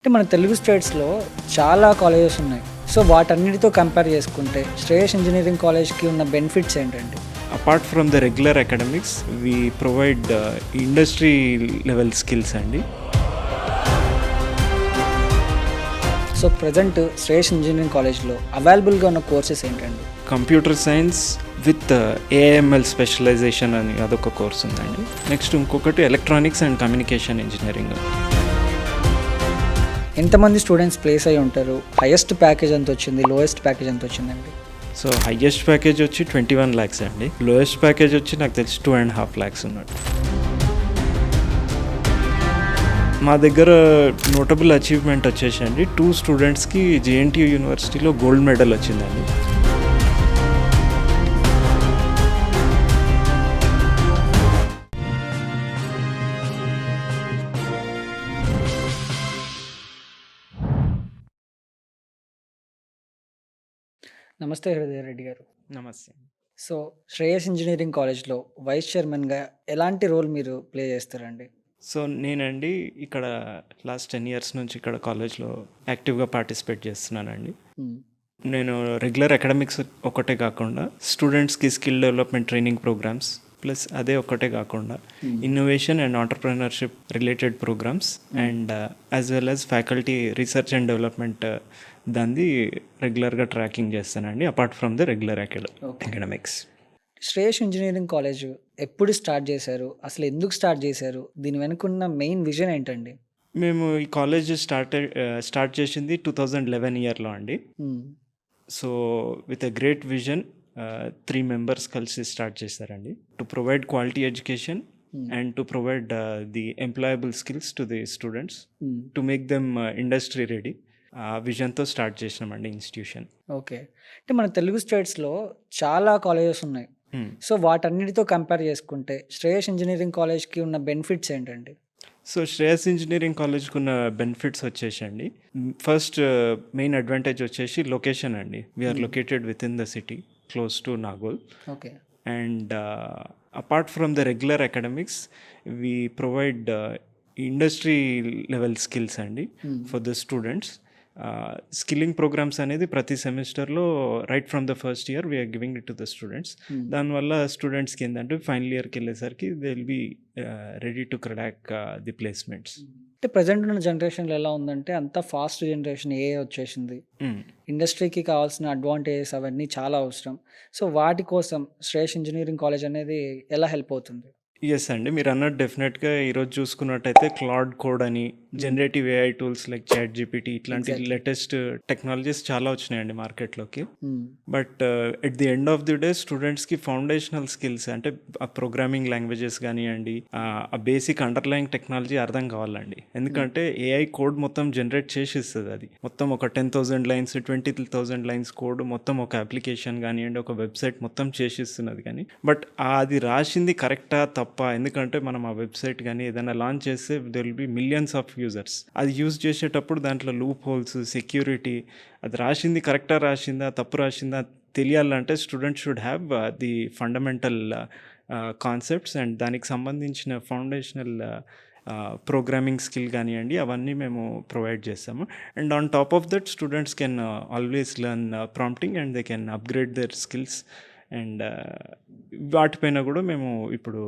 అంటే మన తెలుగు స్టేట్స్‌లో చాలా కాలేజెస్ ఉన్నాయి. సో వాటన్నిటితో కంపేర్ చేసుకుంటే శ్రేయస్ ఇంజినీరింగ్ కాలేజ్‌కి ఉన్న బెనిఫిట్స్ ఏంటండి? Apart from the regular academics we provide industry level skills అండి. సో ప్రెజెంట్ శ్రేయస్ ఇంజినీరింగ్ కాలేజ్‌లో అవైలబుల్‌గా ఉన్న కోర్సెస్ ఏంటండి? Computer science with AML specialisation అని అదొక కోర్స్ ఉందండి. నెక్స్ట్ ఇంకొకటి ఎలక్ట్రానిక్స్ అండ్ కమ్యూనికేషన్ ఇంజనీరింగ్. ఎంతమంది స్టూడెంట్స్ ప్లేస్ అయ్యి ఉంటారు? హైయెస్ట్ ప్యాకేజ్ ఎంత వచ్చింది? లోయెస్ట్ ప్యాకేజ్ ఎంత వచ్చిందండి? సో హయ్యెస్ట్ ప్యాకేజ్ వచ్చి 21 lakhs అండి. లోయెస్ట్ ప్యాకేజ్ వచ్చి నాకు తెలిసి 2.5 lakhs ఉన్నట్టు. మా దగ్గర నోటబుల్ అచీవ్మెంట్ వచ్చేసండి 2 స్టూడెంట్స్కి జేఎన్టీయూ యూనివర్సిటీలో గోల్డ్ మెడల్ వచ్చిందండి. నమస్తే హృదయ రెడ్డి గారు. నమస్తే. సో శ్రేయస్ ఇంజినీరింగ్ కాలేజ్‌లో వైస్ చైర్మన్‌గా ఎలాంటి రోల్ మీరు ప్లే చేస్తారండి? సో నేనండి ఇక్కడ లాస్ట్ 10 years నుంచి ఇక్కడ కాలేజ్లో యాక్టివ్గా పార్టిసిపేట్ చేస్తున్నానండి. హ్మ్. నేను రెగ్యులర్ అకాడమిక్స్ ఒకటే కాకుండా స్టూడెంట్స్కి skill development training programmes plus అదే ఒక్కటే కాకుండా innovation and entrepreneurship related programmes and as well as faculty research and development దాన్ని రెగ్యులర్గా ట్రాకింగ్ చేస్తానండి apart from the regular academics. Shreyas engineering college ఎప్పుడు స్టార్ట్ చేశారు? అసలు ఎందుకు స్టార్ట్ చేశారు? దీని వెనుకున్న మెయిన్ విజన్ ఏంటండి? మేము ఈ కాలేజ్ స్టార్ట్ చేసింది 2011 ఇయర్లో అండి. Hmm. So with a great vision 3 members కలిసి స్టార్ట్ చేశారండి to provide quality education and to provide the employable skills to the students hmm. To make them industry ready. ఆ విజన్తో స్టార్ట్ చేసినామండి ఇన్స్టిట్యూషన్. ఓకే. అంటే మన తెలుగు స్టేట్స్‌లో చాలా కాలేజెస్ ఉన్నాయి. సో వాటన్నిటితో కంపేర్ చేసుకుంటే శ్రేయస్ ఇంజినీరింగ్ కాలేజ్‌కి ఉన్న బెనిఫిట్స్ ఏంటండి? సో శ్రేయస్ ఇంజనీరింగ్ కాలేజ్కి ఉన్న బెనిఫిట్స్ వచ్చేసండి ఫస్ట్ మెయిన్ అడ్వాంటేజ్ వచ్చేసి లొకేషన్ అండి. We are located with in the city close to Nagole. Okay. And apart from the regular academics, we provide industry level skills అండి for the students. Skilling programmes అనేది ప్రతి సెమిస్టర్లో right from the first year we are giving it to the students. దానివల్ల స్టూడెంట్స్కి ఏంటంటే final ఇయర్కి వెళ్ళేసరికి they will be ready to crack the placements. అంటే ప్రెజెంట్ ఉన్న జనరేషన్‌లో ఎలా ఉందంటే అంతా ఫాస్ట్ జనరేషన్ ఏఐ వచ్చేసింది. ఇండస్ట్రీకి కావాల్సిన అడ్వాంటేజెస్ అవన్నీ చాలా అవసరం. సో వాటి కోసం శ్రేయస్ ఇంజినీరింగ్ కాలేజ్ అనేది ఎలా హెల్ప్ అవుతుంది? ఎస్ అండి, మీరు అన్నట్టు డెఫినెట్గా ఈరోజు చూసుకున్నట్టయితే క్లాడ్ కోడ్ అని generative AI tools like ChatGPT ఇట్లాంటి లేటెస్ట్ టెక్నాలజీస్ చాలా వచ్చినాయండి మార్కెట్లోకి. But at the end of the day స్టూడెంట్స్కి ఫౌండేషనల్ స్కిల్స్ అంటే ఆ ప్రోగ్రామింగ్ లాంగ్వేజెస్ కానివ్వండి, ఆ బేసిక్ అండర్లైయింగ్ టెక్నాలజీ అర్థం కావాలండి. ఎందుకంటే ఏఐ కోడ్ మొత్తం జనరేట్ చేసి ఇస్తుంది. అది మొత్తం ఒక 10,000 lines 20,000 lines కోడ్ మొత్తం ఒక అప్లికేషన్ కానివ్వండి ఒక వెబ్సైట్ మొత్తం చేసిస్తున్నది. కానీ బట్ అది రాసింది కరెక్టా తప్ప, ఎందుకంటే మనం ఆ వెబ్సైట్ కానీ ఏదైనా లాంచ్ చేస్తే there will be millions of users. అది యూజ్ చేసేటప్పుడు దాంట్లో లూప్ హోల్స్, సెక్యూరిటీ, అది రాసింది కరెక్టా రాసిందా తప్పు రాసిందా తెలియాలంటే student should have the fundamental concepts and దానికి సంబంధించిన ఫౌండేషనల్ ప్రోగ్రామింగ్ స్కిల్ కానివ్వండి అవన్నీ మేము ప్రొవైడ్ చేస్తాము. And on top of that students can always learn prompting and they can upgrade their skills. And వాటిపైన కూడా మేము ఇప్పుడు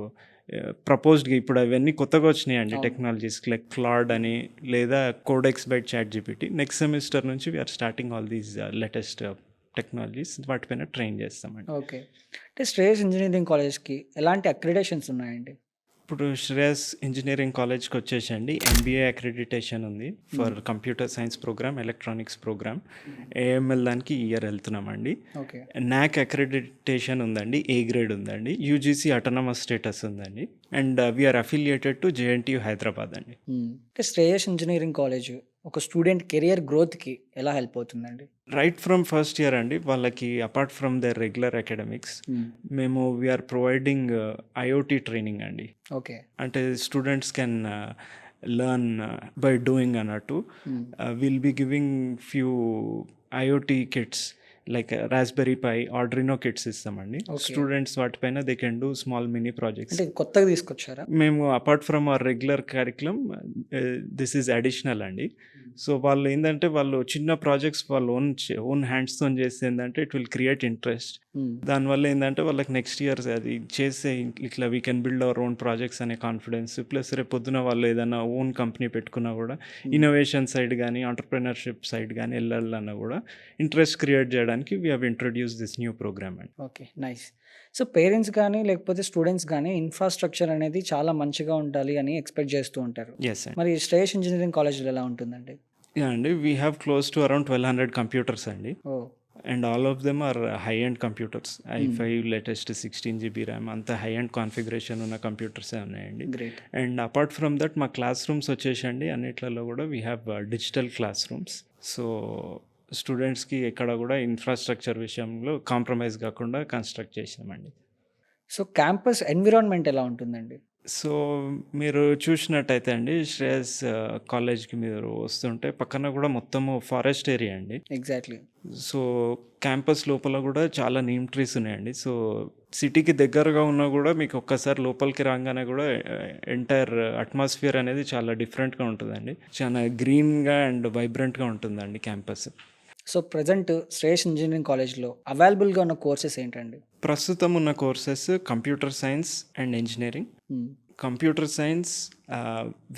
ప్రపోజ్డ్గా ఇప్పుడు అవన్నీ కొత్తగా వచ్చినాయండి టెక్నాలజీస్ లైక్ క్లాడ్ అని లేదా Codex by ChatGPT. Next semester నుంచి we are starting all these latest technologies వాటిపైన ట్రైన్ చేస్తామండి. ఓకే. అంటే శ్రేయస్ ఇంజినీరింగ్ కాలేజ్‌కి ఎలాంటి అక్రిడేషన్స్ ఉన్నాయండి? ఇప్పుడు శ్రేయస్ ఇంజనీరింగ్ కాలేజ్కి వచ్చేసండి ఎంబీఏ అక్రిడిటేషన్ ఉంది for computer science programme, electronics programme. AML దానికి ఈ ఇయర్ వెళ్తున్నామండి. ఓకే. నాక్ అక్రిడిటేషన్ ఉందండి, ఏ గ్రేడ్ ఉందండి, యూజీసీ అటానమస్ స్టేటస్ ఉందండి. And we are affiliated to JNTU Hyderabad అండి. అంటే శ్రేయస్ ఇంజినీరింగ్ కాలేజ్ ఒక స్టూడెంట్ కెరియర్ గ్రోత్‌కి ఎలా హెల్ప్ అవుతుందండి? రైట్ ఫ్రమ్ ఫస్ట్ ఇయర్ అండి వాళ్ళకి apart from the regular academics మేము వీఆర్ ప్రొవైడింగ్ ఐఓటీ ట్రైనింగ్ అండి. ఓకే. అంటే students can learn by doing అన్నట్టు. Will be giving few IoT kits like Raspberry Pi, Arduino kits ఇస్తామండి. Okay. Students వాటిపైన they can do small mini projects. అంటే కొత్తగా తీసుకొచ్చారా? మేము apart from our regular curriculum this is additional అండి. So వాళ్ళు ఏంటంటే వాళ్ళు చిన్న ప్రాజెక్ట్స్ వాళ్ళు ఓన్ హ్యాండ్స్తో చేస్తే ఏంటంటే ఇట్ విల్ క్రియేట్ ఇంట్రెస్ట్. దానివల్ల ఏంటంటే వాళ్ళకి నెక్స్ట్ ఇయర్ అది చేస్తే ఇట్లా we can build our own projects అనే కాన్ఫిడెన్స్, ప్లస్ రేపు పొద్దున వాళ్ళు ఏదైనా ఓన్ కంపెనీ పెట్టుకున్నా కూడా ఇన్నోవేషన్ సైడ్ కానీ ఆంటర్ప్రినర్షిప్ సైడ్ కానీ వెళ్ళాలన్నా కూడా ఇంట్రెస్ట్ క్రియేట్ చేయడానికి we have introduce this new programme అండి. Okay, nice. సో పేరెంట్స్ కానీ లేకపోతే స్టూడెంట్స్ కానీ ఇన్ఫ్రాస్ట్రక్చర్ అనేది చాలా మంచిగా ఉండాలి అని ఎక్స్పెక్ట్ చేస్తూ ఉంటారు. ఎస్ అండి. మరి శ్రేయస్ ఇంజనీరింగ్ కాలేజ్లో ఎలా ఉంటుందండి? యా అండి, we have close to around 1200 computers అండి. Oh, and all of them are high end computers. i5 latest 16 GB RAM అంత హై ఎండ్ కాన్ఫిగరేషన్ ఉన్న కంప్యూటర్సే ఉన్నాయండి. Great. And apart from that మా క్లాస్ రూమ్స్ వచ్చేసండి అన్నిట్లలో కూడా we have digital classrooms. So స్టూడెంట్స్కి ఎక్కడ కూడా ఇన్ఫ్రాస్ట్రక్చర్ విషయంలో కాంప్రమైజ్ కాకుండా కన్స్ట్రక్ట్ చేసామండి. సో క్యాంపస్ ఎన్విరాన్మెంట్ ఎలా ఉంటుందండి? సో మీరు చూసినట్టయితే అండి, శ్రేయస్ కాలేజ్కి మీరు వస్తుంటే పక్కన కూడా మొత్తము ఫారెస్ట్ ఏరియా అండి. ఎగ్జాక్ట్లీ. సో క్యాంపస్ లోపల కూడా చాలా నీమ్ ట్రీస్ ఉన్నాయండి. సో సిటీకి దగ్గరగా ఉన్నా కూడా మీకు ఒక్కసారి లోపలికి రాగానే కూడా ఎంటైర్ అట్మాస్ఫియర్ అనేది చాలా డిఫరెంట్గా ఉంటుందండి. చాలా గ్రీన్గా అండ్ వైబ్రెంట్గా ఉంటుందండి campus. So present Shreyas engineering కాలేజ్లో అవైలబుల్గా ఉన్న కోర్సెస్ ఏంటండి? ప్రస్తుతం ఉన్న courses computer science and engineering, computer science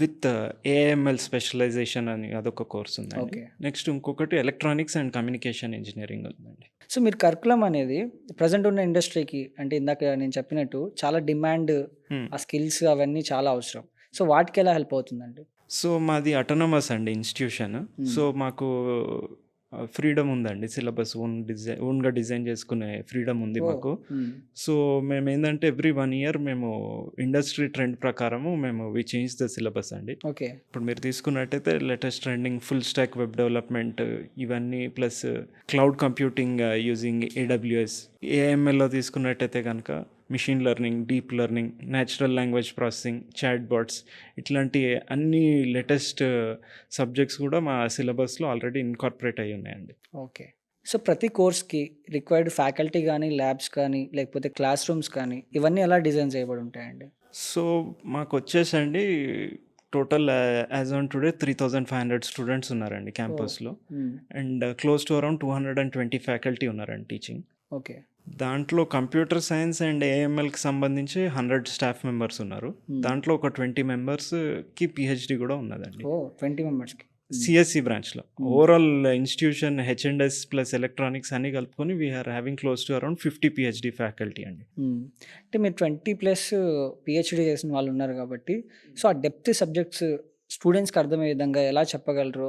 with AML specialisation అని అదొక కోర్స్ ఉందండి. ఓకే. నెక్స్ట్ ఇంకొకటి ఎలక్ట్రానిక్స్ అండ్ కమ్యూనికేషన్ ఇంజనీరింగ్ ఉందండి. సో మీరు కరికులం అనేది ప్రజెంట్ ఉన్న ఇండస్ట్రీకి, అంటే ఇందాక నేను చెప్పినట్టు చాలా డిమాండ్, ఆ స్కిల్స్ అవన్నీ చాలా అవసరం. సో వాటికి ఎలా హెల్ప్ అవుతుందండి? సో మాది అటానమస్ అండి ఇన్స్టిట్యూషన్. సో మాకు ఫ్రీడమ్ ఉందండి. సిలబస్ ఓన్గా డిజైన్ చేసుకునే ఫ్రీడమ్ ఉంది మాకు. సో మేము ఏంటంటే ఎవ్రీ 1 year మేము ఇండస్ట్రీ ట్రెండ్ ప్రకారము మేము వి చేంజ్ ద సిలబస్ అండి. ఓకే. ఇప్పుడు మీరు తీసుకున్నట్టయితే latest trending full stack web development ఇవన్నీ, plus cloud computing using AWS, ఏఎంఎల్లో తీసుకున్నట్టయితే కనుక machine learning, deep learning, natural language processing, chatbots, ఇట్లాంటి అన్ని లేటెస్ట్ సబ్జెక్ట్స్ కూడా మా సిలబస్లో ఆల్రెడీ ఇన్కార్పొరేట్ అయ్యి ఉన్నాయండి. ఓకే. సో ప్రతి కోర్స్కి రిక్వైర్డ్ ఫ్యాకల్టీ కానీ, ల్యాబ్స్ కానీ, లేకపోతే క్లాస్ రూమ్స్ కానీ, ఇవన్నీ ఎలా డిజైన్ చేయబడి ఉంటాయండి? సో మాకు వచ్చేసండి total as on today 3500 students ఉన్నారండి క్యాంపస్లో. And close to around 220 faculty ఉన్నారండి టీచింగ్. ఓకే. దాంట్లో కంప్యూటర్ సైన్స్ అండ్ ఏఎంఎల్కి సంబంధించి 100 స్టాఫ్ మెంబర్స్ ఉన్నారు. దాంట్లో ఒక 20 మెంబర్స్కి పిహెచ్డి కూడా ఉన్నదండి. ఓ, 20 మెంబర్స్కి. సిఎస్సి బ్రాంచ్లో. Overall institution H and S plus electronics అన్ని కలుపుకొని we are having close to around 50 PhD faculty అండి. అంటే మీరు 20+ పిహెచ్డి చేసిన వాళ్ళు ఉన్నారు కాబట్టి, సో ఆ డెప్త్ సబ్జెక్ట్స్ స్టూడెంట్స్కి అర్థమయ్యే విధంగా ఎలా చెప్పగలరు?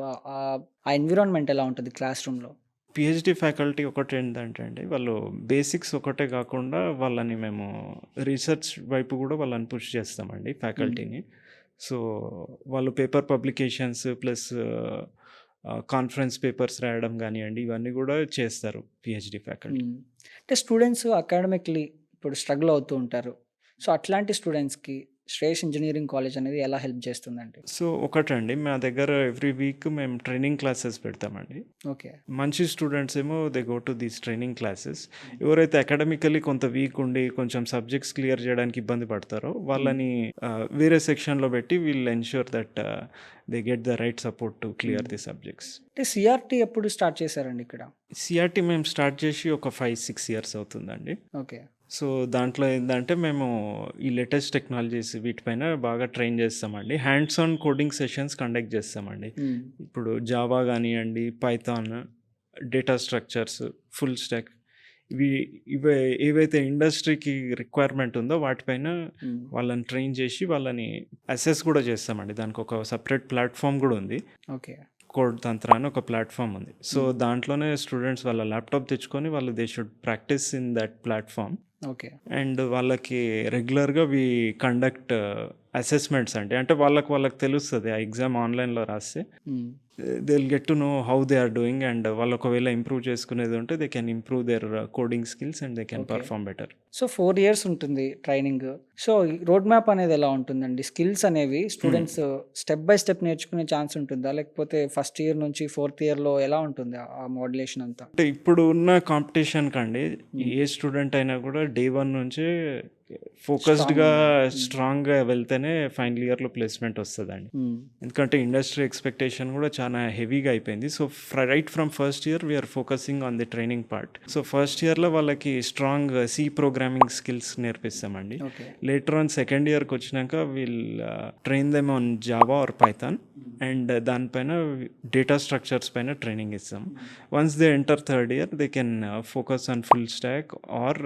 ఆ ఎన్విరాన్మెంట్ ఎలా ఉంటుంది క్లాస్ రూమ్లో? పిహెచ్డి ఫ్యాకల్టీ ఒకటి ఏంటంటే అండి, వాళ్ళు బేసిక్స్ ఒకటే కాకుండా వాళ్ళని మేము రీసెర్చ్ వైపు కూడా వాళ్ళని పుష్ చేస్తామండి ఫ్యాకల్టీని. సో వాళ్ళు paper publications plus conference papers రాయడం కానివ్వండి, ఇవన్నీ కూడా చేస్తారు పిహెచ్డి ఫ్యాకల్టీ. అంటే స్టూడెంట్స్ అకాడమిక్లీ ఇప్పుడు స్ట్రగుల్ అవుతూ ఉంటారు. సో అట్లాంటి స్టూడెంట్స్కి శ్రేయస్ ఇంజనీరింగ్ కాలేజ్ అనేది ఎలా హెల్ప్ చేస్తుందండి? సో ఒకటండి, మా దగ్గర ఎవ్రీ వీక్ మేము ట్రైనింగ్ క్లాసెస్ పెడతామండి. ఓకే. మంచి స్టూడెంట్స్ ఏమో they go to these training classes. ఎవరైతే అకాడమికలీ కొంత వీక్ ఉండి కొంచెం సబ్జెక్ట్స్ క్లియర్ చేయడానికి ఇబ్బంది పడతారో వాళ్ళని వేరే సెక్షన్లో పెట్టి wheel ensure that they get the right support to clear the subjects. అంటే సిఆర్టీ ఎప్పుడు స్టార్ట్ చేశారండి ఇక్కడ? సిఆర్టీ మేము స్టార్ట్ చేసి ఒక 5-6 years అవుతుందండి. ఓకే. సో దాంట్లో ఏంటంటే మేము ఈ లేటెస్ట్ టెక్నాలజీస్ వీటిపైన బాగా ట్రైన్ చేస్తామండి. Hands on coding sessions conduct చేస్తామండి. ఇప్పుడు జావా కానివ్వండి, Python, data structures, full stock, ఇవి ఏవైతే ఇండస్ట్రీకి రిక్వైర్మెంట్ ఉందో వాటిపైన వాళ్ళని ట్రైన్ చేసి వాళ్ళని అసెస్ కూడా చేస్తామండి. దానికి ఒక సపరేట్ ప్లాట్ఫామ్ కూడా ఉంది. ఓకే. కోడ్ తంత్ర అని ఒక ప్లాట్ఫామ్ ఉంది. సో దాంట్లోనే స్టూడెంట్స్ వాళ్ళ ల్యాప్టాప్ తెచ్చుకొని వాళ్ళు they should practice in that platform. Okay. And వాళ్ళకి రెగ్యులర్గా వి కండక్ట్ అసెస్మెంట్స్ అంటే వాళ్ళకి తెలుస్తుంది ఆ ఎగ్జామ్ ఆన్లైన్లో రాస్తే they will get to know how they are doing, and వాళ్ళు ఒకవేళ ఇంప్రూవ్ చేసుకునేది ఉంటే they can improve their coding skills and they can okay. Perform better. So 4 years ఉంటుంది ట్రైనింగ్. సో ఈ రోడ్ మ్యాప్ అనేది ఎలా ఉంటుందండి? స్కిల్స్ అనేవి స్టూడెంట్స్ స్టెప్ బై స్టెప్ నేర్చుకునే ఛాన్స్ ఉంటుందా? లేకపోతే ఫస్ట్ ఇయర్ నుంచి ఫోర్త్ ఇయర్‌లో ఎలా ఉంటుంది ఆ మోడ్యులేషన్ అంతా? అంటే ఇప్పుడు ఉన్న కాంపిటీషన్ కండి హ్మ్. ఏ స్టూడెంట్ అయినా కూడా డే 1 నుంచే స్ట్రాంగ్ ఫోకస్డ్‌గా, ఉండాలి. స్ట్రాంగ్‌గా వెళ్తేనే ఫైనల్ ఇయర్‌లో ప్లేస్‌మెంట్ వస్తదండి. హ్మ్. ఎందుకంటే ఇండస్ట్రీ ఎక్స్‌పెక్టేషన్ కూడా చాలా హెవీగా అయిపోయింది. So right from first year we are focusing on the training part. So first ఇయర్‌లో వాళ్ళకి స్ట్రాంగ్ సి ప్రోగ్రామింగ్ స్కిల్స్ నేర్పిస్తామండి. ఓకే. లేటర్ ఆన్ సెకండ్ ఇయర్‌కి వచ్చినాక will train them on Java or Python, and దానిపైన డేటా స్ట్రక్చర్స్ పైన training ఇస్తాం. Once they enter third year they can focus on full stack or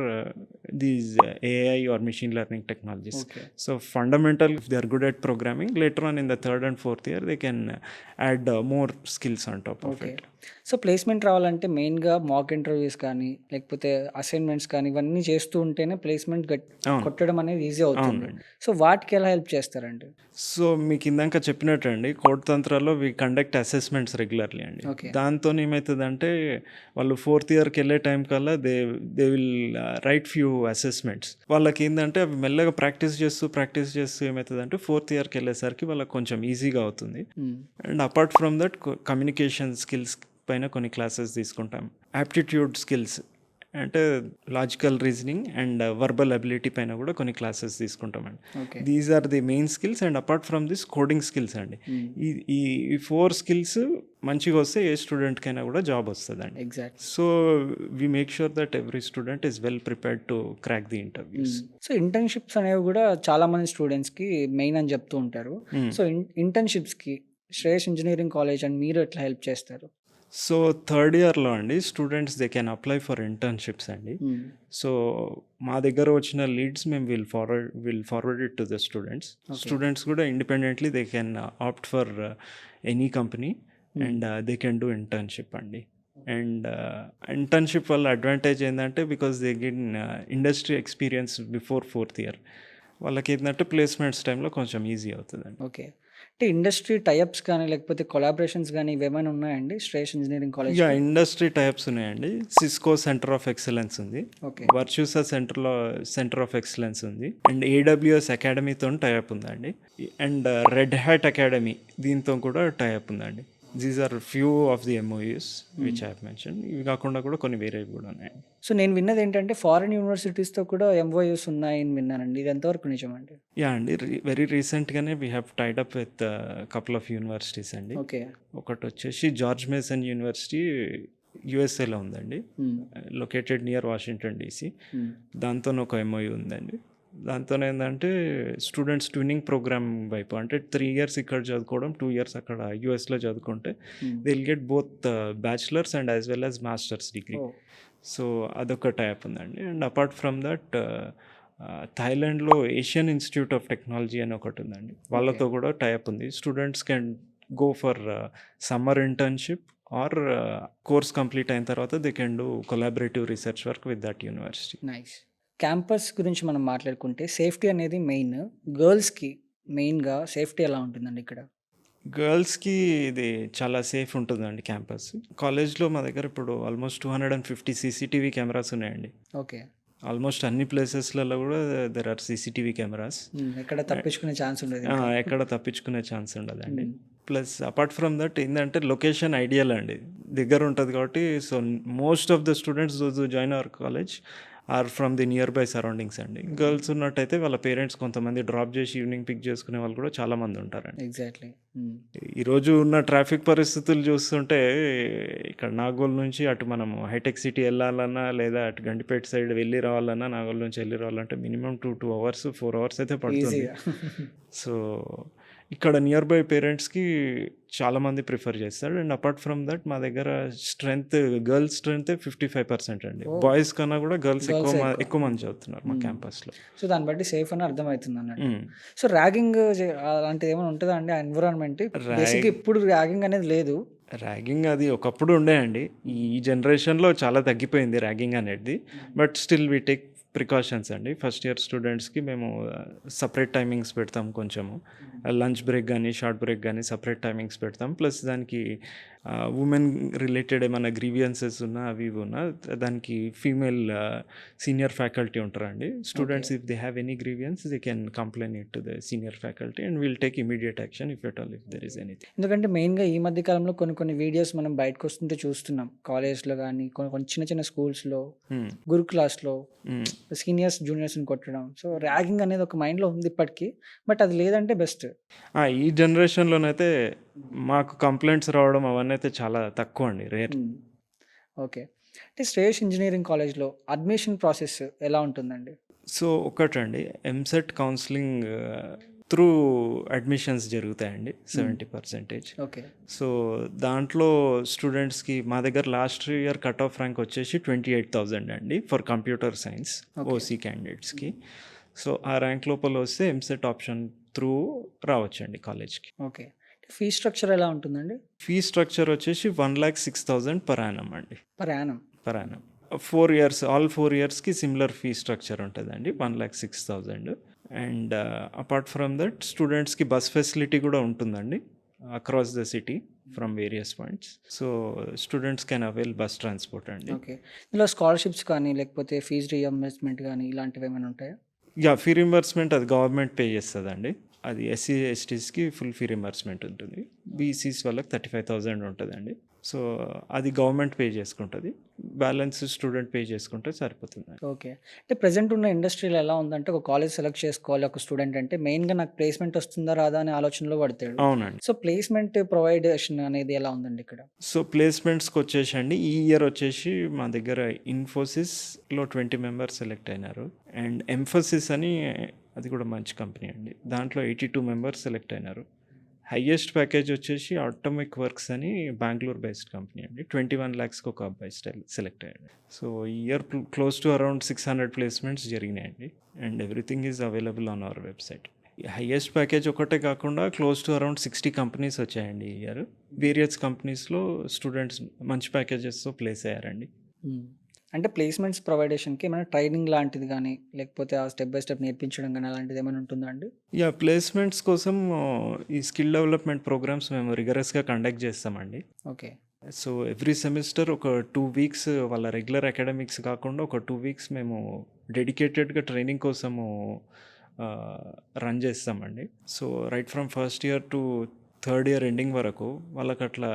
these AI or machine learning technologies. Okay. So fundamental, if they are good at programming, later on in the third and fourth year they can add more skills on top of okay. it. So placement రావాలంటే మెయిన్‌గా mock interviews కానీ, లేకపోతే assignments కానీ ఇవన్నీ చేస్తూ ఉంటేనే placement అవును, కొట్టడం అనేది ఈజీ అవుతుంది. అవునండి. సో వాటికి ఎలా హెల్ప్ చేస్తారండి? సో మీకు ఇందాక చెప్పినట్టండి కోడ్ తంత్రాల్లో వి కండక్ట్ అసెస్మెంట్స్ రెగ్యులర్లీ అండి. ఓకే. దాంతో ఏమవుతుందంటే వాళ్ళు ఫోర్త్ ఇయర్కి వెళ్ళే టైం కల్లా they will write few assessments. వాళ్ళకి ఏంటంటే అవి మెల్లగా ప్రాక్టీస్ చేస్తూ ఏమవుతుందంటే ఫోర్త్ ఇయర్కి వెళ్ళేసరికి వాళ్ళకి కొంచెం ఈజీగా అవుతుంది. Hmm. And apart from that communication skills పైన కొన్ని క్లాసెస్ తీసుకుంటాం. యాప్టిట్యూడ్ స్కిల్స్ అంటే logical reasoning and verbal ability పైన కూడా కొన్ని క్లాసెస్ తీసుకుంటామండి. Okay. These are the main skills, and apart from this coding skills అండి. హ్మ్. ఈ ఈ 4 స్కిల్స్ మంచిగా వస్తే ఏ స్టూడెంట్కైనా కూడా జాబ్ వస్తుందండి. Exactly. So we make sure that every student is well prepared to crack the interviews. So internships అనేవి గూడా చాలామంది స్టూడెంట్స్‌కి మెయిన్ అని చెప్తూ ఉంటారు. సో ఇంటర్న్‌షిప్స్‌కి శ్రేయస్ ఇంజినీరింగ్ కాలేజ్ అండ్ మీరు ఎట్లా హెల్ప్ చేస్తారు? సో థర్డ్ ఇయర్లో అండి students they can apply for internships అండి. హ్మ్. సో మా దగ్గర వచ్చిన లీడ్స్ మేము will forward it to the students. Okay. Students కూడా independently they can opt for any company and they can do internship అండి. And internship వల్ల advantage ఏంటంటే because they get industry experience before fourth year, వాళ్ళకి ఏంటంటే placements టైంలో కొంచెం easy అవుతుందండి. Okay. అంటే ఇండస్ట్రీ టైఅప్స్ కానీ, లేకపోతే కొలాబరేషన్స్ గానీ ఇవేమైనా ఉన్నాయండి శ్రేయస్ ఇంజినీరింగ్ ఇక కాలేజ్‌కి? ఇండస్ట్రీ టైప్స్ ఉన్నాయండి. సిస్కో సెంటర్ ఆఫ్ ఎక్సలెన్స్ ఉంది, okay. Virtusa centre of excellence ఉంది, అండ్ AWS అకాడమీతో టైఅప్ ఉందండి, అండ్ రెడ్ హ్యాట్ అకాడమీ దీంతో కూడా టైఅప్ ఉందండి. These are few of the MOUs which I have mention. ఇవి కాకుండా కూడా కొన్ని వేరేవి కూడా ఉన్నాయండి. సో నేను విన్నదేంటంటే ఫారిన్ యూనివర్సిటీస్‌తో కూడా ఎంఓయూస్ ఉన్నాయని విన్నానండి. ఇది ఎంతవరకు నిజమండి? యా అండి, వెరీ రీసెంట్గానే we have tied up with couple of universities అండి. ఓకే. ఒకటి వచ్చేసి జార్జ్ మేసన్ యూనివర్సిటీ USA లో ఉందండి, హ్మ్. Located near Washington DC. హ్మ్. దాంతో ఒక MOU ఉందండి. దాంతో ఏంటంటే స్టూడెంట్స్ ట్విన్నింగ్ ప్రోగ్రామ్ వైపు, అంటే 3 ఇయర్స్ ఇక్కడ చదువుకోవడం, 2 ఇయర్స్ అక్కడ USలో చదువుకుంటే hmm. They will get both bachelors and as well as masters degree. Oh! So అదొక టైప్ ఉందండి. అండ్ అపార్ట్ ఫ్రమ్ దట్ థాయిలాండ్లో ఏషియన్ ఇన్స్టిట్యూట్ ఆఫ్ టెక్నాలజీ అని ఒకటి ఉందండి, వాళ్ళతో కూడా టైప్ ఉంది. Students can go for summer internship or course complete అయిన తర్వాత they can do collaborative research work with that university. Nice. Campus గురించి మనం మాట్లాడుకుంటే సేఫ్టీ అనేది మెయిన్. గర్ల్స్‌కి మెయిన్‌గా సేఫ్టీ ఎలా ఉంటుందండి ఇక్కడ? గర్ల్స్‌కి ఇది చాలా సేఫ్ ఉంటుందండి క్యాంపస్. కాలేజ్‌లో మా దగ్గర ఇప్పుడు ఆల్మోస్ట్ 250 CCTV కెమెరాస్ ఉన్నాయండి. ఓకే. ఆల్మోస్ట్ అన్ని ప్లేసెస్‌లలో కూడా దేర్ ఆర్ CCTV కెమెరాస్. ఎక్కడ తప్పించుకునే ఛాన్స్ ఉండదు ఇంకా. ఎక్కడ తప్పించుకునే ఛాన్స్ ఉండదండి. హ్మ్. ప్లస్ అపార్ట్ ఫ్రమ్ దట్ ఏంటంటే లొకేషన్ ఐడియల్ అండి, దగ్గర ఉంటుంది కాబట్టి. So most of the students those who join hour college are from the near by surroundings అండి. గర్ల్స్ ఉన్నట్టయితే వాళ్ళ పేరెంట్స్ కొంతమంది డ్రాప్ చేసి ఈవినింగ్ పిక్ చేసుకునే వాళ్ళు కూడా చాలామంది ఉంటారండి. ఎగ్జాక్ట్‌లీ. హ్మ్. ఈరోజు ఉన్న ట్రాఫిక్ పరిస్థితులు చూస్తుంటే ఇక్కడ నాగోల్ నుంచి అటు మనము హైటెక్ సిటీ వెళ్ళాలన్నా, లేదా అటు గండిపేట సైడ్ వెళ్ళి రావాలన్నా, నాగోల్ నుంచి వెళ్ళి రావాలంటే మినిమం 2 అవర్స్ 4 అవర్స్ అయితే పడుతుంది. ఈజీగా. సో ఇక్కడ నియర్ బై పేరెంట్స్కి చాలామంది ప్రిఫర్ చేస్తారు. అండ్ అపార్ట్ ఫ్రమ్ దట్ మా దగ్గర గర్ల్స్ స్ట్రెంత్ 55% అండి. ఓహ్! బాయ్స్ కన్నా కూడా గర్ల్స్ గర్ల్సే ఎక్కువ. ఎక్కువ మంది చదువుతున్నారు మా క్యాంపస్లో. సో దాన్ని బట్టి సేఫ్ అని అర్థమవుతుందన్నట్టు. సో ర్యాగింగ్ అలాంటిది ఏమైనా ఉంటదా అండి ఆ ఎన్విరాన్మెంట్? బేసిక్‌గా ఇప్పుడు ర్యాగింగ్ అనేది లేదు. ర్యాగింగ్ అది ఒకప్పుడు ఉండే అండి. ఈ జనరేషన్లో చాలా తగ్గిపోయింది ర్యాగింగ్ అనేది. But still we take precautions అండి. ఫస్ట్ ఇయర్ స్టూడెంట్స్కి మేము సపరేట్ టైమింగ్స్ పెడతాం కొంచెము. లంచ్ బ్రేక్ గానీ, షార్ట్ బ్రేక్ గానీ సెపరేట్ టైమింగ్స్ పెడతాం. ప్లస్ దానికి ఉమెన్ రిలేటెడ్ ఏమైనా గ్రీవియన్సెస్ ఉన్నా అవి ఇవి ఉన్నా దానికి ఫీమేల్ సీనియర్ ఫ్యాకల్టీ ఉంటారండి. Okay. Students if they have any grievance they can complain it to the senior faculty and will take immediate action if at all if there is anything. ఎందుకంటే మెయిన్‌గా ఈ మధ్య కాలంలో కొన్ని వీడియోస్ మనం బయటకొస్తుంటే చూస్తున్నాం. కాలేజ్‌లో గానీ, కొన్ని చిన్న స్కూల్స్‌లో, హ్మ్. గురుకులాస్‌లో హ్మ్. సీనియర్స్, జూనియర్స్‌ని కొట్టడం. సో, ర్యాగింగ్ అనేది ఒక మైండ్‌లో ఉంది ఇప్పటికి. బట్ అది లేదంటే బెస్ట్. ఈ జనరేషన్‌లోనైతే మాకు కంప్లెయింట్స్ రావడం అవన్నీ అయితే చాలా తక్కువండి. రేర్. హ్మ్. ఓకే. అంటే శ్రేయస్ ఇంజినీరింగ్ కాలేజ్‌లో అడ్మిషన్ ప్రాసెస్ ఎలా ఉంటుందండి? సో, ఒకటండి ఎంసెట్ కౌన్సెలింగ్ త్రూ అడ్మిషన్స్ జరుగుతాయండి హ్మ్. 70%. ఓకే. సో, దాంట్లో స్టూడెంట్స్‌కి మా దగ్గర last year cut off rank వచ్చేసి 28,000 అండి for computer science okay. OC క్యాండిడేట్స్‌కి. సో, ఆ ర్యాంక్ లోపల వస్తే ఎంసెట్ ఆప్షన్ త్రూ రావచ్చండి కాలేజ్‌కి. ఓకే. ఫీ స్ట్రక్చర్ ఎలా ఉంటుందండి? ఫీ స్ట్రక్చర్ వచ్చేసి 1,06,000 పర్ యానమ్ అండి. Per annum. Per annum. 4 years all 4 ఇయర్స్‌కి సిమిలర్ ఫీ స్ట్రక్చర్ ఉంటదండి. 1,06,000 అండ్ అపార్ట్ ఫ్రమ్ దట్ స్టూడెంట్స్‌కి బస్ ఫెసిలిటీ కూడా ఉంటుందండి. Across the city from various points. So, students can avail bus transport అండి. Okay. ఇందులో scholarships కానీ, లేకపోతే ఫీజ్ రీయింబర్స్‌మెంట్ గానీ ఇలాంటివేమైనా ఉంటాయా? ఫీ రింబర్స్‌మెంట్ అది గవర్నమెంట్ పే చేస్తదండి. అది ఎస్సీ, ఎస్టీస్‌కి ఫుల్ ఫీ రింబర్స్‌మెంట్ ఉంటుంది. బీసీస్ వాళ్ళకి 35,000 ఉంటదండి. సో, అది గవర్నమెంట్ పే చేసుకుంటది. బ్యాలెన్స్ స్టూడెంట్ పే చేసుకుంటే సరిపోతుందండి. ఓకే. అంటే ప్రెజెంట్ ఉన్న ఇండస్ట్రీలో ఎలా ఉందంటే, ఒక కాలేజ్ సెలెక్ట్ చేసుకోవాలి ఒక స్టూడెంట్ అంటే, మెయిన్‌గా నాకు ప్లేస్‌మెంట్ వస్తుందా? రాదా? అనే ఆలోచనలో పడతాడు. అవునండి. సో, ప్లేస్‌మెంట్ ప్రొవైడేషన్ అనేది ఎలా ఉందండి ఇక్కడ? సో, ప్లేస్‌మెంట్స్‌కొచ్చేసండి ఈ ఇయర్ వచ్చేసి మా దగ్గర ఇన్ఫోసిస్‌లో 20 మెంబర్స్ సెలెక్ట్ అయినారు. అండ్ ఎంఫోసిస్ అని అది కూడా మంచి కంపెనీ అండి. దాంట్లో 82 మెంబర్స్ సెలెక్ట్ అయినారు. హైయెస్ట్ ప్యాకేజ్ వచ్చేసి అటామిక్ వర్క్స్ అని బెంగుళూరు బేస్డ్ కంపెనీ అండి. 21 లాక్స్‌కి ఒక అబ్బాయి సెలెక్ట్ అయ్యాడు. సో, ఈ year close to around 600 placements జరిగినాయండి. And everything is available on our website. Highest package ఒకటే కాకుండా క్లోజ్ టు అరౌండ్ 60 కంపెనీస్ వచ్చాయండి ఈ ఇయర్. వేరియస్ కంపెనీస్‌లో స్టూడెంట్స్ మంచి ప్యాకేజెస్‌తో ప్లేస్ అయ్యారండి. హ్మ్. అంటే ప్లేస్‌మెంట్స్ ప్రొవైడేషన్‌కి ఏమైనా ట్రైనింగ్ లాంటిది గానీ, లేకపోతే ఆ స్టెప్ బై స్టెప్ నేర్పించడం గానీ అలాంటిది ఏమైనా ఉంటుందా అండి? ప్లేస్‌మెంట్స్ కోసం ఈ స్కిల్ డెవలప్‌మెంట్ ప్రోగ్రామ్స్ మేము రిగరస్‌గా కండక్ట్ చేస్తామండి. ఓకే. సో, ఎవ్రీ సెమిస్టర్ ఒక 2 వీక్స్ వాళ్ళ రెగ్యులర్ అకాడమిక్స్ కాకుండా ఒక 2 వీక్స్ మేము డెడికేటెడ్‌గా ట్రైనింగ్ కోసము రన్ చేస్తామండి. So, right from first year to third year ending వరకు వాళ్ళకట్లా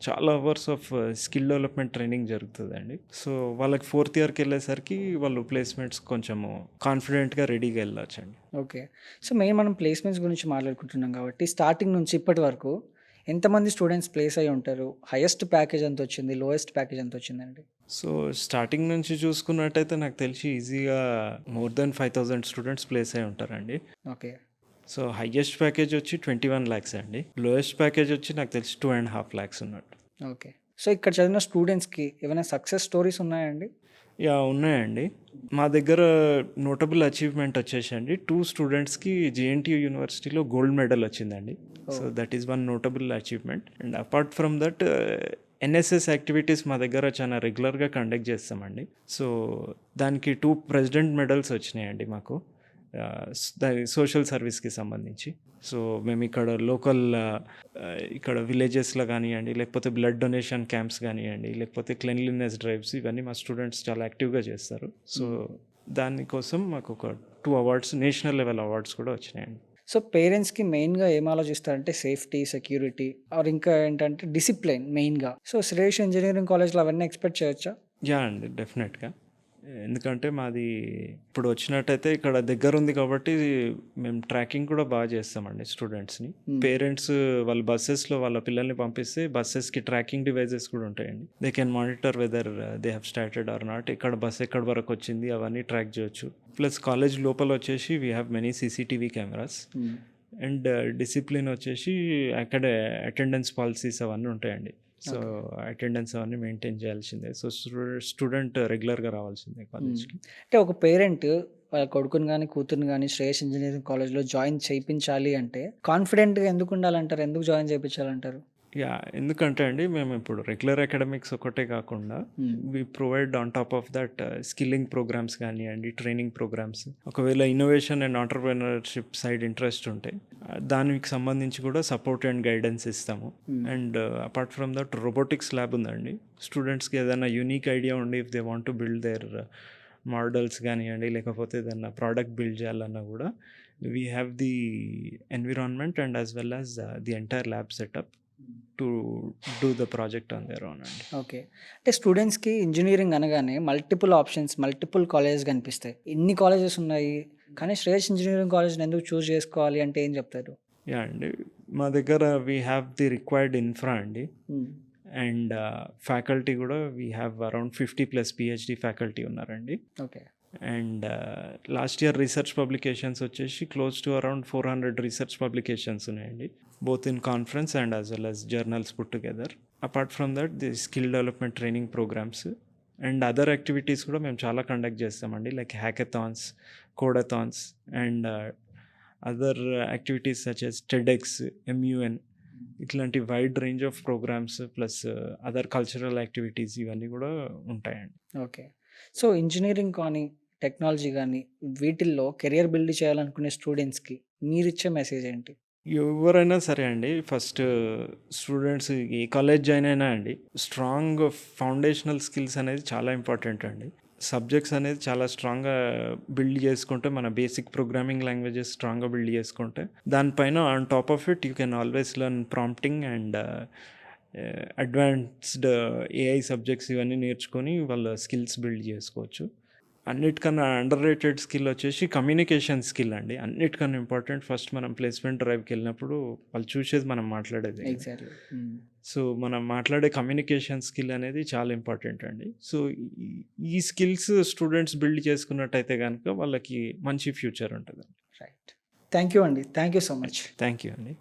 చాలా hours of skill development training జరుగుతదండి. సో, వాళ్ళకి ఫోర్త్ ఇయర్‌కెళ్ళేసరికి వాళ్ళు ప్లేస్‌మెంట్స్ కొంచెము కాన్ఫిడెంట్‌గా రెడీగా వెళ్ళొచ్చండి. ఓకే. సో, మెయిన్ మనం ప్లేస్‌మెంట్స్ గురించి మాట్లాడుకుంటున్నాం కాబట్టి, స్టార్టింగ్ నుంచి ఇప్పటి వరకు ఎంతమంది స్టూడెంట్స్ ప్లేస్ అయ్యి ఉంటారు? హైయెస్ట్ ప్యాకేజ్ ఎంతొచ్చింది? లోయెస్ట్ ప్యాకేజ్ ఎంతొచ్చిందండి? సో, స్టార్టింగ్ నుంచి చూసుకున్నట్టయితే నాకు తెలిసి ఈజీగా మోర్ దెన్ 5,000 స్టూడెంట్స్ ప్లేస్ అయ్యి ఉంటారండి. ఓకే. సో, హైయెస్ట్ ప్యాకేజ్ వచ్చి 21 లాక్స్ అండి. లోయెస్ట్ ప్యాకేజ్ వచ్చి నాకు తెలిసి 2.5 లాక్స్ ఉన్నట్టు. ఓకే. సో, ఇక్కడ చదివిన స్టూడెంట్స్‌కి ఏమైనా సక్సెస్ స్టోరీస్ ఉన్నాయా అండి? ఉన్నాయండి. మా దగ్గర నోటబుల్ అచీవ్‌మెంట్ వచ్చేసండి 2 స్టూడెంట్స్‌కి జేఎన్‌టీయూ యూనివర్సిటీలో గోల్డ్ మెడల్ వచ్చిందండి. So, oh! That is one notable achievement. And apart from that NSS activities మా దగ్గర చాలా రెగ్యులర్‌గా కండక్ట్ చేస్తామండి. సో, దానికి 2 ప్రెసిడెంట్ మెడల్స్ వచ్చినాయండి మాకు. దాని సోషల్ సర్వీస్‌కి సంబంధించి. సో, మేమిక్కడ లోకల్ ఇక్కడ విలేజెస్‌లో గానియ్యండి, లేకపోతే బ్లడ్ డొనేషన్ క్యాంప్స్ గానియ్యండి, లేకపోతే క్లెన్లీనెస్ డ్రైవ్స్ ఇవన్నీ మా స్టూడెంట్స్ చాలా యాక్టివ్‌గా చేస్తారు. సో, హ్మ్. దానికోసం మాకొక 2 అవార్డ్స్, నేషనల్ లెవెల్ అవార్డ్స్ కూడా వచ్చినాయండి. సో, పేరెంట్స్‌కి మెయిన్‌గా ఏం ఆలోచిస్తారంటే సేఫ్టీ, సెక్యూరిటీ ఆర్ ఇంకా ఏంటంటే డిసిప్లిన్ మెయిన్‌గా. సో, శ్రేయస్ ఇంజినీరింగ్ కాలేజ్‌లో అవన్నీ ఎక్స్‌పెక్ట్ చేయొచ్చా? అండి. డెఫినెట్‌గా. ఎందుకంటే మాది ఇప్పుడు వచ్చినట్టయితే ఇక్కడ దగ్గరుంది కాబట్టి మేము ట్రాకింగ్ కూడా బాగా చేస్తామండి స్టూడెంట్స్‌ని. హ్మ్. పేరెంట్స్ వాళ్ళ బసెస్‌లో వాళ్ళ పిల్లల్ని పంపిస్తే బసెస్‌కి ట్రాకింగ్ డివైసెస్ కూడా ఉంటాయండి. They can monitor whether they have started or not. Bus ఎక్కడి వరకు వచ్చింది అవన్నీ ట్రాక్ చేయొచ్చు. ప్లస్ కాలేజ్ లోపల వచ్చేసి we have many CCTV cameras. హ్మ్. అండ్ డిసిప్లిన్ వచ్చేసి అక్కడ అటెండెన్స్ పాలిసీస్ అవన్నీ ఉంటాయండి. So, okay. అటెండెన్స్ అవన్నీ మెయింటైన్ చేయాల్సిందే. సో, స్టూడెంట్ రెగ్యులర్‌గా రావాల్సిందే హ్మ్. కాలేజ్‌కి. అంటే ఒక పేరెంట్ వాళ్ళ కొడుకుని గాని, కూతురిని గాని శ్రేయస్ ఇంజినీరింగ్ కాలేజ్‌లో జాయిన్ చేయించాలి అంటే కాన్ఫిడెంట్‌గా ఎందుకు ఉండాలంటారు? ఎందుకు జాయిన్ చేపించాలంటారు? ఎందుకంటే అండి మేము ఇప్పుడు రెగ్యులర్ అకాడమిక్స్ ఒకటే కాకుండా we provide on top of that skilling programmes కానివ్వండి, ట్రైనింగ్ ప్రోగ్రామ్స్. ఒకవేళ innovation and entrepreneurship side interest ఉంటే దానికి సంబంధించి కూడా సపోర్ట్ అండ్ గైడెన్స్ ఇస్తాము. And apart from that robotics lab ఉందండి. స్టూడెంట్స్‌కి ఏదైనా యూనిక్ ఐడియా ఉండి if they want to build their models కానివ్వండి, లేకపోతే ఏదన్నా ప్రోడక్ట్ బిల్డ్ చేయాలన్నా కూడా we have the environment and as well as the entire lab setup to do the project on their own అండి. ఓకే. అంటే స్టూడెంట్స్‌కి engineering అనగానే మల్టిపుల్ ఆప్షన్స్, మల్టిపుల్ కాలేజెస్ కనిపిస్తాయి. ఇన్ని కాలేజెస్ ఉన్నాయి. కానీ శ్రేయస్ ఇంజినీరింగ్ కాలేజ్‌ని ఎందుకు చూజ్ చేసుకోవాలి అంటే ఏం చెప్తారు? అండి, మా దగ్గర we have the required infra అండి. హ్మ్. అండ్ ఫ్యాకల్టీ కూడా we have around 50+ PhD faculty ఉన్నారండి. Okay. And last year research publications వచ్చేసి close to around 400 research publications ఉన్నాయండి, both in conference and as well as journals put together. Apart from that the skill development training programmes and other activities కూడా మేము చాలా conduct చేస్తామండి, like hackathons, codathons and other activities such as TEDx, MUN, ఇట్లాంటి wide range of programmes plus other cultural activities ఇవన్నీ కూడా ఉంటాయండి. Okay. So engineering కానీ, technology గానీ వీటిల్లో కెరియర్ బిల్డ్ చేయాలనుకునే స్టూడెంట్స్‌కి మీరిచ్చే మెసేజ్ ఏంటి? ఎవరైనా సరే అండి, ఫస్ట్ స్టూడెంట్స్ ఏ కాలేజ్ జాయిన్ అయినా అండి, స్ట్రాంగ్ ఫౌండేషనల్ స్కిల్స్ అనేది చాలా ఇంపార్టెంట్ అండి. సబ్జెక్ట్స్ అనేది చాలా స్ట్రాంగ్గా బిల్డ్ చేసుకుంటే, మన బేసిక్ ప్రోగ్రామింగ్ లాంగ్వేజెస్ స్ట్రాంగ్గా బిల్డ్ చేసుకుంటే, దానిపైన on top of it you can always learn prompting and advanced AI subjects ఇవన్నీ నేర్చుకొని వాళ్ళ స్కిల్స్ బిల్డ్ చేసుకోవచ్చు. అన్నిటికన్నా అండర్ రేటెడ్ స్కిల్ వచ్చేసి కమ్యూనికేషన్ స్కిల్ అండి. అన్నిటికన్నా ఇంపార్టెంట్. ఫస్ట్ మనం ప్లేస్మెంట్ డ్రైవ్కి వెళ్ళినప్పుడు వాళ్ళు చూసేది మనం మాట్లాడేది. ఎగ్జాక్ట్‌లీ. సో మనం మాట్లాడే కమ్యూనికేషన్ స్కిల్ అనేది చాలా ఇంపార్టెంట్ అండి. సో ఈ స్కిల్స్ స్టూడెంట్స్ బిల్డ్ చేసుకున్నట్టయితే కనుక వాళ్ళకి మంచి ఫ్యూచర్ ఉంటుంది. రైట్. థ్యాంక్ యూ అండి. Thank you so much. Thank you అండి.